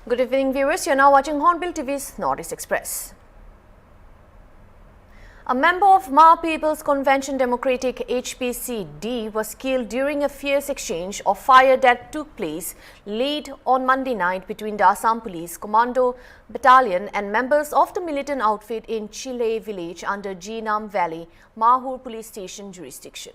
Good evening, viewers. You're now watching Hornbill TV's Northeast Express. A member of Ma People's Convention Democratic HPCD was killed during a fierce exchange of fire that took place late on Monday night between the Assam Police Commando Battalion and members of the militant outfit in Chile village under Jinam Valley, Mahur Police Station jurisdiction.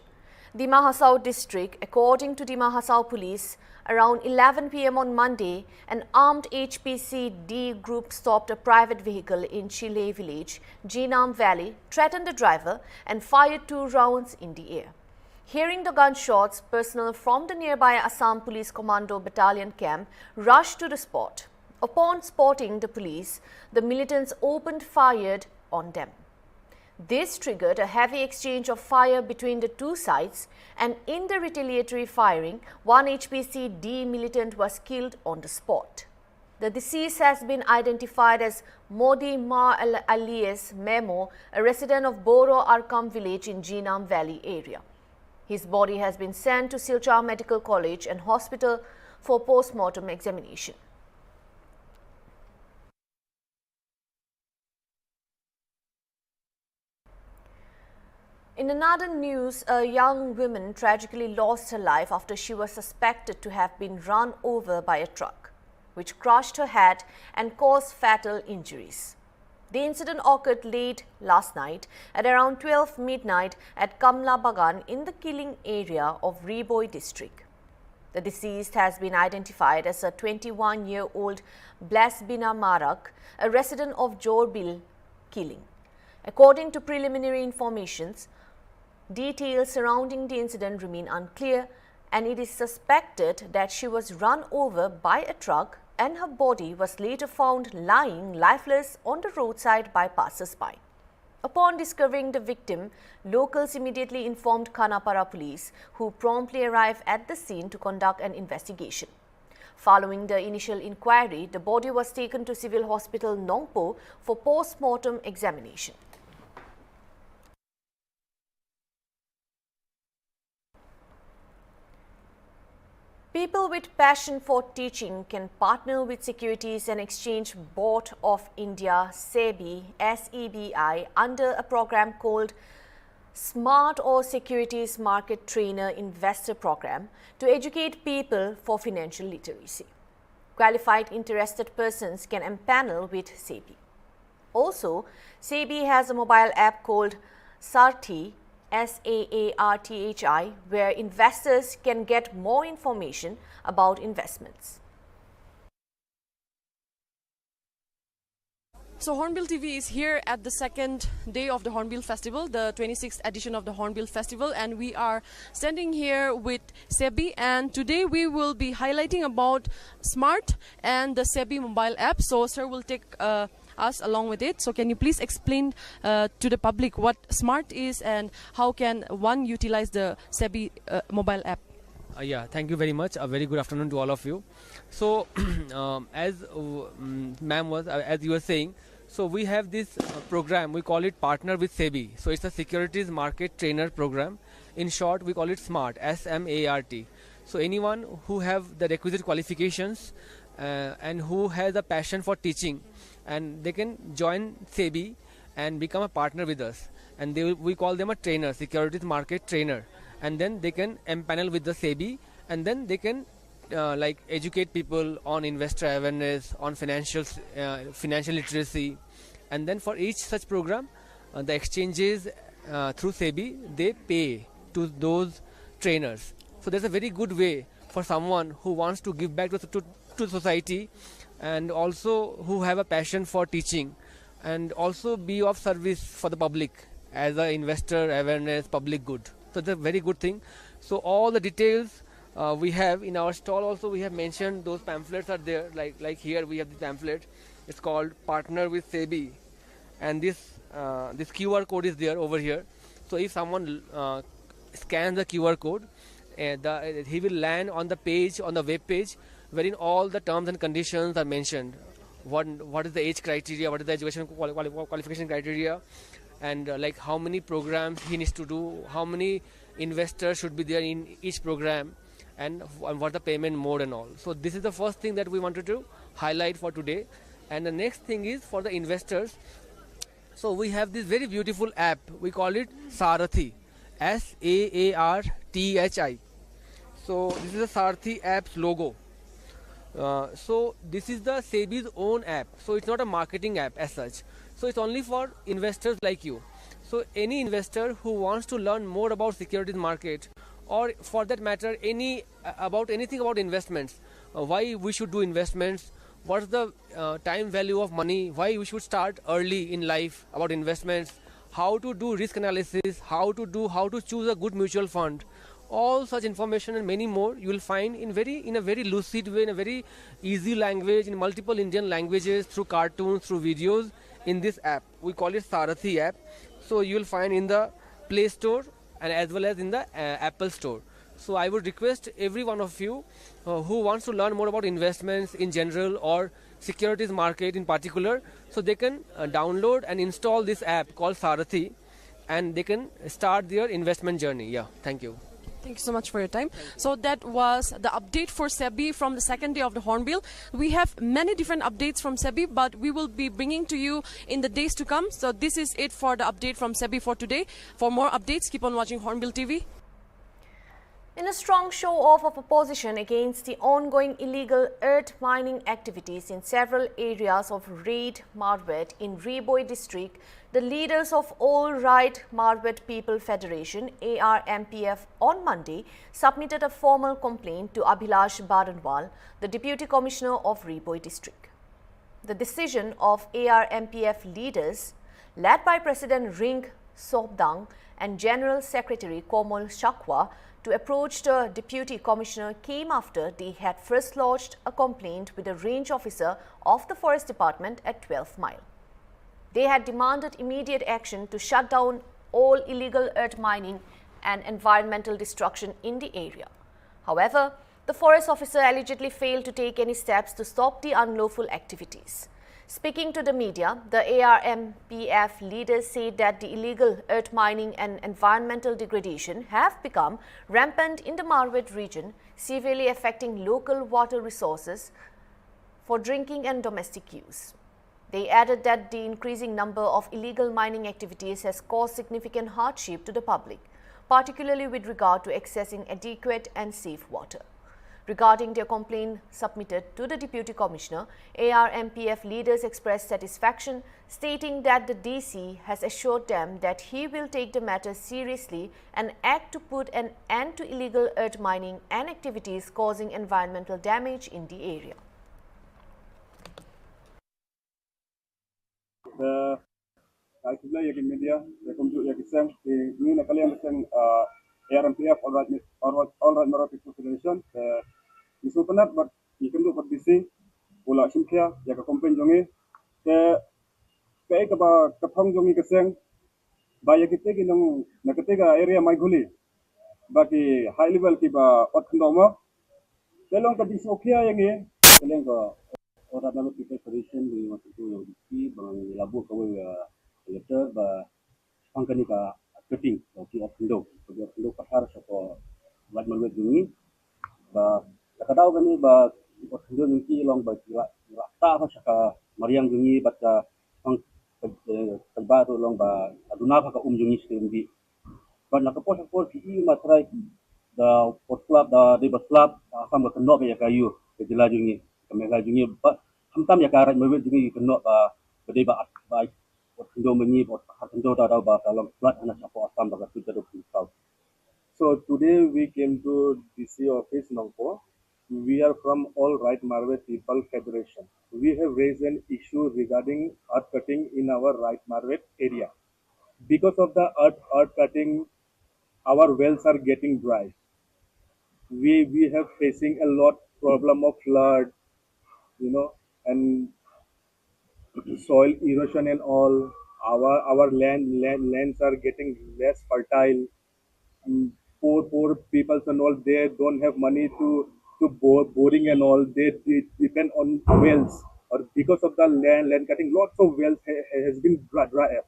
The Mahasau district, according to the Mahasau Police, around 11 p.m. on Monday, an armed HPCD group stopped a private vehicle in Chile village, Jinam Valley, threatened the driver and fired 2 rounds in the air. Hearing the gunshots, personnel from the nearby Assam Police Commando Battalion camp rushed to the spot. Upon spotting the police, the militants opened fire on them. This triggered a heavy exchange of fire between the two sides, and in the retaliatory firing, one HPCD militant was killed on the spot. The deceased has been identified as Modi Ma alias Memo, a resident of Boro Arkam village in Jinam Valley area. His body has been sent to Silchar Medical College and Hospital for post-mortem examination. In another news, a young woman tragically lost her life after she was suspected to have been run over by a truck, which crushed her head and caused fatal injuries. The incident occurred late last night at around 12 midnight at Kamla Bagan in the Killing area of Riboi district. The deceased has been identified as a 21-year-old Blasbina Marak, a resident of Hornbill, Killing. According to preliminary informations, details surrounding the incident remain unclear, and it is suspected that she was run over by a truck and her body was later found lying lifeless on the roadside by passers-by. Upon discovering the victim, locals immediately informed Khanapara police, who promptly arrived at the scene to conduct an investigation. Following the initial inquiry, the body was taken to Civil Hospital Nongpo for post-mortem examination. People with passion for teaching can partner with Securities and Exchange Board of India SEBI under a program called Smart or Securities Market Trainer Investor Program to educate people for financial literacy. Qualified interested persons can empanel with SEBI. Also, SEBI has a mobile app called Sarthi, SAARTHI, where investors can get more information about investments. So Hornbill TV is here at the second day of the Hornbill Festival, the 26th edition of the Hornbill Festival, and we are standing here with SEBI, and today we will be highlighting about Smart and the SEBI mobile app. So sir will take us along with it. So can you please explain to the public what Smart is and how can one utilize the SEBI mobile app? Yeah, thank you very much. A very good afternoon to all of you. So as ma'am was, as you were saying, so we have this program, we call it Partner with SEBI. So it's a Securities Market Trainer program. In short, we call it SMART, S-M-A-R-T. So anyone who have the requisite qualifications and who has a passion for teaching, and they can join SEBI and become a partner with us. And we call them a trainer, Securities Market Trainer. And then they can empanel with the SEBI, and then they can like educate people on investor awareness, on financial literacy. And then for each such program, the exchanges through SEBI, they pay to those trainers. So there's a very good way for someone who wants to give back to society, and also who have a passion for teaching, and also be of service for the public as an investor awareness, public good. So it's a very good thing. So all the details we have in our stall. Also we have mentioned those pamphlets are there, like here we have the pamphlet. It's called Partner with SEBI, and this QR code is there over here. So if someone scans the QR code, he will land on the page, on the web page, wherein all the terms and conditions are mentioned. What is the age criteria, what is the education qualification criteria, and like how many programs he needs to do, how many investors should be there in each program, and what the payment mode and all. So this is the first thing that we wanted to highlight for today. And the next thing is for the investors. So we have this very beautiful app. We call it Sarathi, Saarthi. So this is the Sarathi app's logo. So this is the SEBI's own app. So it's not a marketing app as such. So it's only for investors like you. So any investor who wants to learn more about securities market, or for that matter about anything about investments, why we should do investments, what's the time value of money, why we should start early in life about investments, how to do risk analysis, how to choose a good mutual fund, all such information and many more you will find in a very lucid way, in a very easy language, in multiple Indian languages, through cartoons, through videos, in this app. We call it Sarathi app. So you will find in the Play Store and as well as in the Apple Store. So I would request every one of you who wants to learn more about investments in general or securities market in particular, so they can download and install this app called Sarathi, and they can start their investment journey. Yeah, thank you. Thank you so much for your time. So that was the update for SEBI from the second day of the Hornbill. We have many different updates from SEBI, but we will be bringing to you in the days to come. So this is it for the update from SEBI for today. For more updates, keep on watching Hornbill TV. In a strong show-off of opposition against the ongoing illegal earth mining activities in several areas of Raid Marwet in Reboi district, the leaders of All Right Marwet People Federation (ARMPF) on Monday submitted a formal complaint to Abhilash Baranwal, the Deputy Commissioner of Reboi district. The decision of ARMPF leaders, led by President Ring Sobdang and General Secretary Komal Shakwa, to approach the Deputy Commissioner came after they had first lodged a complaint with the range officer of the Forest Department at 12 Mile. They had demanded immediate action to shut down all illegal earth mining and environmental destruction in the area. However, the forest officer allegedly failed to take any steps to stop the unlawful activities. Speaking to the media, the ARMPF leaders said that the illegal earth mining and environmental degradation have become rampant in the Marwet region, severely affecting local water resources for drinking and domestic use. They added that the increasing number of illegal mining activities has caused significant hardship to the public, particularly with regard to accessing adequate and safe water. Regarding their complaint submitted to the Deputy Commissioner, ARMPF leaders expressed satisfaction, stating that the DC has assured them that he will take the matter seriously and act to put an end to illegal earth mining and activities causing environmental damage in the area. Alhamdulillah yakin media yakin tu yakin sang ini nak kalian sang ARMPF All Right Marwet People Federation isu penat but yakin tu bisi bola simkia ya ka komplain jongi ke ka ba kapang jongi ke sang ba yakin te ginong nakatega area mai guli baki high level ki ba otndoma telong ka bisi okia yangi teleng ko All Right Marwet People Federation di waktu tu di bang labu kawe letter ba pangkani ka cutting ki otndo pasar sa ko Right Marwet jungi ba kadao gani ba otndo ngi long ba ta fa sa mariang jungi baca pang ba to long ba aduna ka jungi skendi ba nakapos ko ki matrai da port club da de club asam ka no ya kayu ke jela jungi kamera jungi ba hamtam ya ka Right Marwet jungi keno ba de ba otndo mengi otndo da ba talong flat ana sa ko asam ba tu da south. So today we came to DC office Nongpo. We are from All Right Marwet People Federation. We have raised an issue regarding earth cutting in our Right Marwet area. Because of the earth cutting, our wells are getting dry. We have facing a lot problem of flood, and soil erosion and all. Our lands are getting less fertile. Poor people and all, they don't have money to boring and all. They depend on wells, or because of the land cutting, lots of wells has been dry up.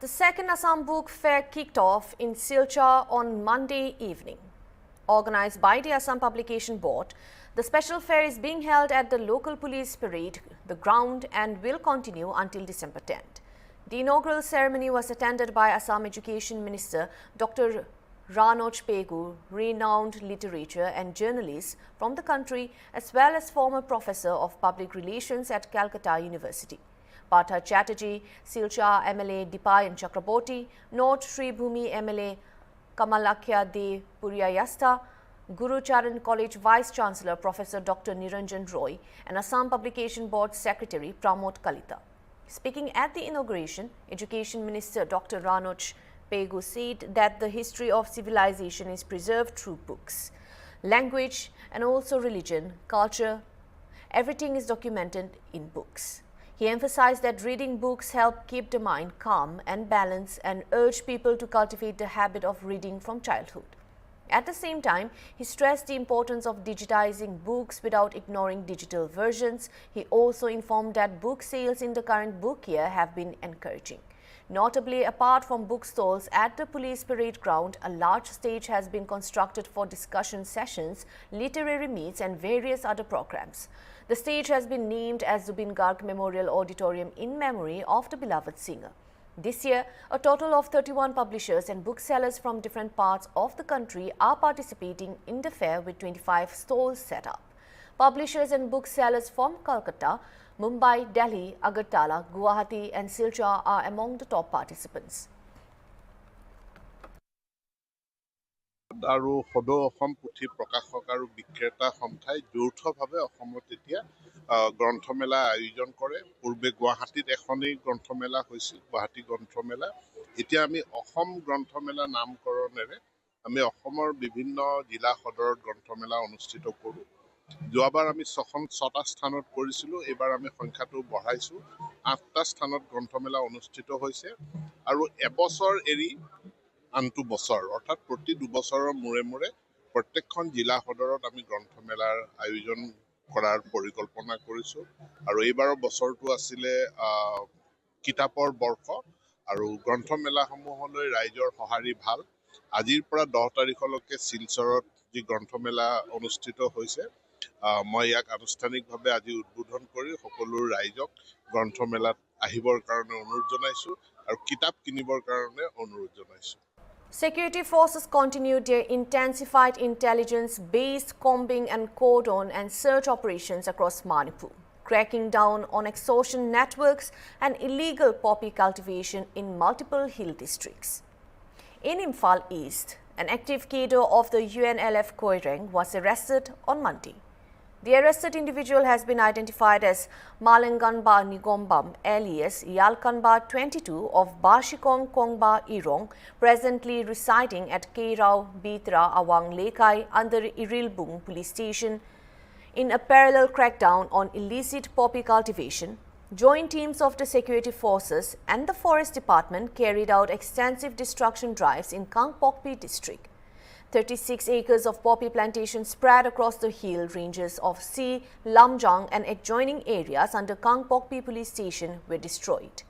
The second Assam Book Fair kicked off in Silchar on Monday evening. Organized by the Assam Publication Board, the special fair is being held at the local police parade, the ground, and will continue until December 10th. The inaugural ceremony was attended by Assam Education Minister Dr. Ranoj Pegu, renowned literature and journalist from the country, as well as former professor of public relations at Calcutta University. Partha Chatterjee, Silchar MLA Dipayan Chakraborty, North Sri Bhumi MLA Kamalakya De Puriyayasta, Guru Charan College Vice Chancellor Professor Dr. Niranjan Roy, and Assam Publication Board Secretary Pramod Kalita. Speaking at the inauguration, Education Minister Dr. Ranoj Pegu said that the history of civilization is preserved through books, language, and also religion, culture. Everything is documented in books. He emphasized that reading books help keep the mind calm and balanced and urged people to cultivate the habit of reading from childhood. At the same time, he stressed the importance of digitizing books without ignoring digital versions. He also informed that book sales in the current book year have been encouraging. Notably, apart from bookstalls at the police parade ground, a large stage has been constructed for discussion sessions, literary meets and various other programs. The stage has been named as Zubin Garg Memorial Auditorium in memory of the beloved singer. This year, a total of 31 publishers and booksellers from different parts of the country are participating in the fair with 25 stalls set up. Publishers and booksellers from Kolkata, Mumbai, Delhi, Agartala, Guwahati and Silchar are among the top participants. আৰু সদৌ অসম পুথি প্ৰকাশক আৰু বিক্ৰেতা সন্থাই যৌথভাৱে অসমত এতিয়া গ্ৰন্থমেলা আয়োজন কৰে। পূৰ্বে গুৱাহাটীত এখনেই গ্ৰন্থমেলা হৈছিল, গুৱাহাটী গ্ৰন্থমেলা। এতিয়া আমি অসম গ্ৰন্থমেলা নামকৰণেৰে আমি অসমৰ বিভিন্ন জিলা সদৰত গ্ৰন্থমেলা অনুষ্ঠিত কৰোঁ। যোৱাবাৰ আমি 6টা স্থানত কৰিছিলোঁ, এইবাৰ আমি সংখ্যাটো বঢ়াইছোঁ। 8টা স্থানত গ্ৰন্থমেলা অনুষ্ঠিত হৈছে আৰু এবছৰ এৰি আনটো বছৰ অৰ্থাৎ প্ৰতি 2 বছৰৰ মূৰে মূৰে প্ৰত্যেকখন জিলা সদৰত আমি গ্ৰন্থমেলাৰ আয়োজন কৰাৰ পৰিকল্পনা কৰিছোঁ। আৰু এইবাৰৰ বছৰটো আছিলে কিতাপৰ বৰ্ষ আৰু গ্ৰন্থমেলাসমূহলৈ ৰাইজৰ সঁহাৰি ভাল। আজিৰ পৰা 10 তাৰিখলৈকে শিলচৰত যি গ্ৰন্থমেলা অনুষ্ঠিত হৈছে, মই ইয়াক আনুষ্ঠানিকভাৱে আজি উদ্বোধন কৰি সকলো ৰাইজক গ্ৰন্থমেলাত আহিবৰ কাৰণে অনুৰোধ জনাইছোঁ আৰু কিতাপ কিনিবৰ কাৰণে অনুৰোধ জনাইছোঁ। Security forces continued their intensified intelligence-based combing and cordon and search operations across Manipur, cracking down on extortion networks and illegal poppy cultivation in multiple hill districts. In Imphal East, an active cadre of the UNLF Koireng was arrested on Monday. The arrested individual has been identified as Malanganba Nigombam alias Yalkanba 22 of Bashikong Kongba Irong, presently residing at Keirao Bitra Awang Lekai under Irilbung police station. In a parallel crackdown on illicit poppy cultivation, joint teams of the security forces and the forest department carried out extensive destruction drives in Kangpokpi district. 36 acres of poppy plantations spread across the hill ranges of Si, Lamjang and adjoining areas under Kangpokpi police station were destroyed.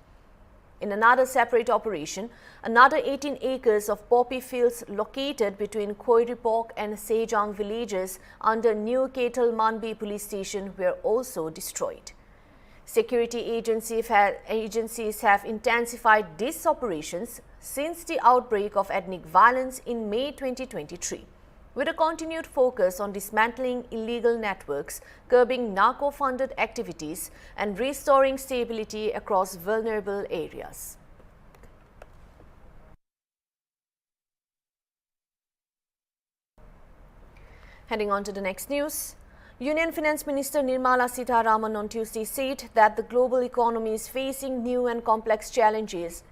In another separate operation, another 18 acres of poppy fields located between Koiripok and Sejang villages under New Ketal Manbi police station were also destroyed. Security agencies have intensified these operations since the outbreak of ethnic violence in May 2023, with a continued focus on dismantling illegal networks, curbing narco-funded activities, and restoring stability across vulnerable areas. Heading on to the next news. Union Finance Minister Nirmala Sitharaman on Tuesday said that the global economy is facing new and complex challenges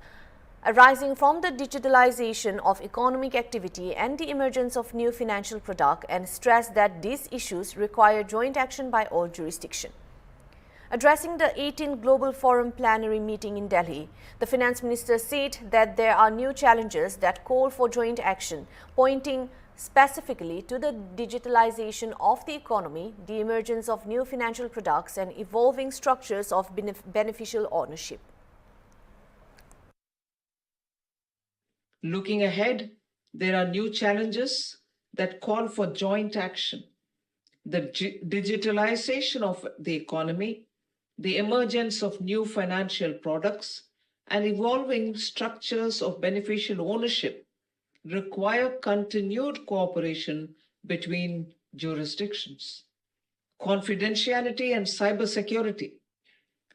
arising from the digitalization of economic activity and the emergence of new financial products, and stressed that these issues require joint action by all jurisdictions. Addressing the 18th Global Forum plenary meeting in Delhi, the finance minister said that there are new challenges that call for joint action, pointing specifically to the digitalization of the economy, the emergence of new financial products, and evolving structures of beneficial ownership. Looking ahead, there are new challenges that call for joint action. The digitalization of the economy, the emergence of new financial products, and evolving structures of beneficial ownership require continued cooperation between jurisdictions. Confidentiality and cybersecurity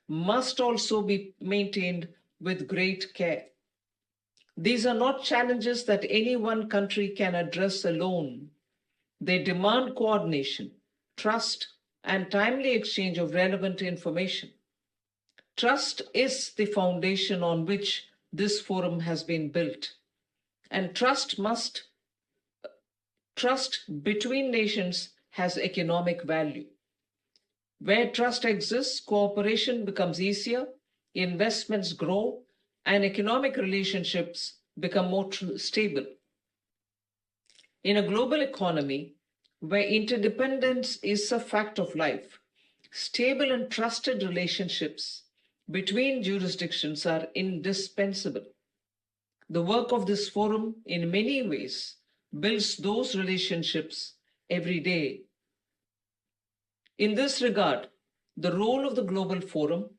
must also be maintained with great care. These are not challenges that any one country can address alone. They demand coordination, trust, and timely exchange of relevant information. Trust is the foundation on which this forum has been built. And trust between nations has economic value. Where trust exists, cooperation becomes easier, investments grow, and economic relationships become more stable. In a global economy where interdependence is a fact of life, stable and trusted relationships between jurisdictions are indispensable. The work of this forum, in many ways, builds those relationships every day. In this regard, the role of the Global Forum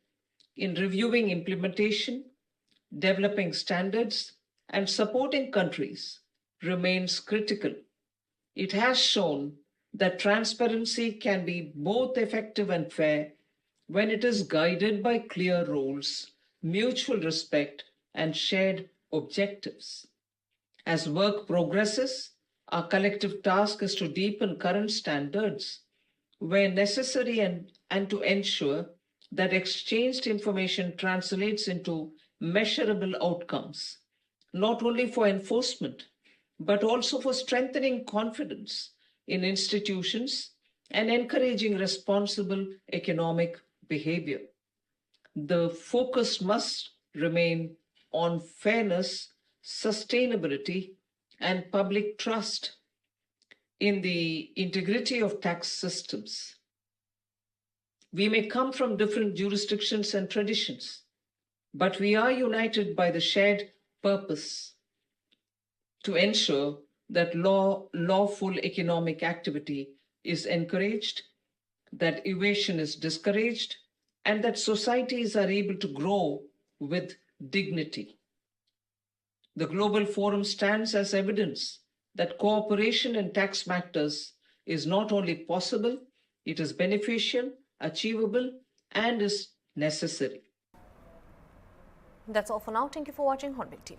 in reviewing implementation, developing standards, and supporting countries remains critical. It has shown that transparency can be both effective and fair when it is guided by clear rules, mutual respect, and shared objectives. As work progresses, our collective task is to deepen current standards where necessary and to ensure that exchanged information translates into measurable outcomes, not only for enforcement, but also for strengthening confidence in institutions and encouraging responsible economic behavior. The focus must remain on fairness, sustainability, and public trust in the integrity of tax systems. We may come from different jurisdictions and traditions, but we are united by the shared purpose to ensure that lawful economic activity is encouraged, that evasion is discouraged, and that societies are able to grow with dignity. The Global Forum stands as evidence that cooperation in tax matters is not only possible, it is beneficial, achievable, and is necessary. That's all for now. Thank you for watching Hornbill TV.